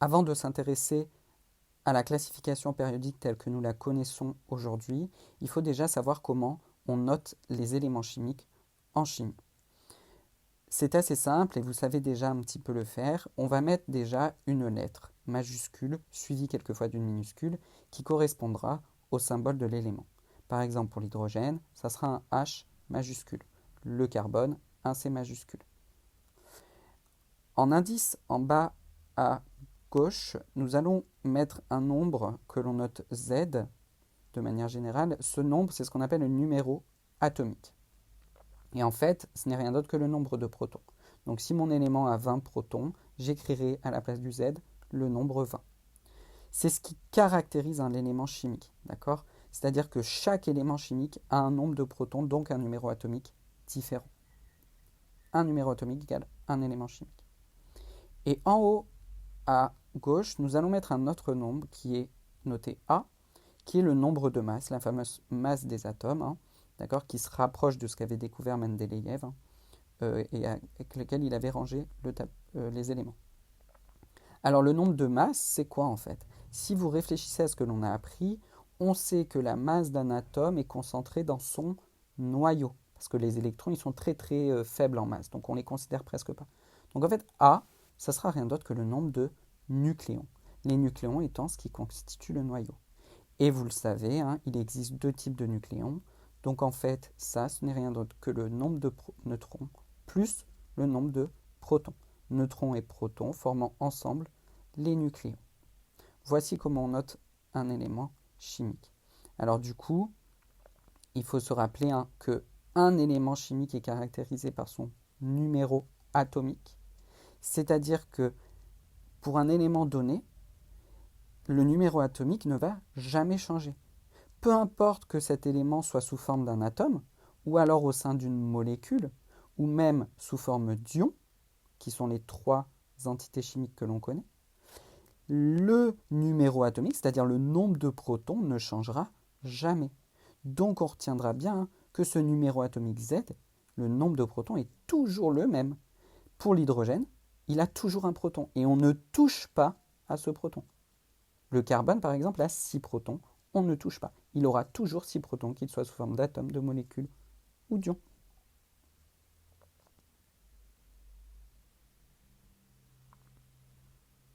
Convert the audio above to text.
Avant de s'intéresser à la classification périodique telle que nous la connaissons aujourd'hui, il faut déjà savoir comment on note les éléments chimiques en chimie. C'est assez simple et vous savez déjà un petit peu le faire. On va mettre déjà une lettre majuscule suivie quelquefois d'une minuscule qui correspondra au symbole de l'élément. Par exemple, pour l'hydrogène, ça sera un H majuscule. Le carbone, un C majuscule. En indice en bas à gauche, nous allons mettre un nombre que l'on note Z de manière générale. Ce nombre, c'est ce qu'on appelle le numéro atomique. Et en fait, ce n'est rien d'autre que le nombre de protons. Donc si mon élément a 20 protons, j'écrirai à la place du Z le nombre 20. C'est ce qui caractérise un élément chimique, d'accord? C'est-à-dire que chaque élément chimique a un nombre de protons, donc un numéro atomique différent. Un numéro atomique égale un élément chimique. Et en haut à gauche, nous allons mettre un autre nombre qui est noté A, qui est le nombre de masse, la fameuse masse des atomes, hein, d'accord, qui se rapproche de ce qu'avait découvert Mendeleïev, hein, et avec lequel il avait rangé les éléments. Alors le nombre de masse, c'est quoi en fait? Si vous réfléchissez à ce que l'on a appris, on sait que la masse d'un atome est concentrée dans son noyau, parce que les électrons ils sont très très faibles en masse, donc on les considère presque pas. Donc en fait A, ça sera rien d'autre que le nombre de nucléons. Les nucléons étant ce qui constitue le noyau. Et vous le savez, hein, il existe deux types de nucléons. Donc en fait, ça, ce n'est rien d'autre que le nombre de neutrons plus le nombre de protons. Neutrons et protons formant ensemble les nucléons. Voici comment on note un élément chimique. Alors du coup, il faut se rappeler hein, que un élément chimique est caractérisé par son numéro atomique. C'est-à-dire que pour un élément donné, le numéro atomique ne va jamais changer. Peu importe que cet élément soit sous forme d'un atome, ou alors au sein d'une molécule, ou même sous forme d'ions, qui sont les trois entités chimiques que l'on connaît, le numéro atomique, c'est-à-dire le nombre de protons, ne changera jamais. Donc on retiendra bien que ce numéro atomique Z, le nombre de protons, est toujours le même. Pour l'hydrogène, il a toujours un proton, et on ne touche pas à ce proton. Le carbone, par exemple, a 6 protons, on ne touche pas. Il aura toujours 6 protons, qu'ils soient sous forme d'atomes, de molécules ou d'ions.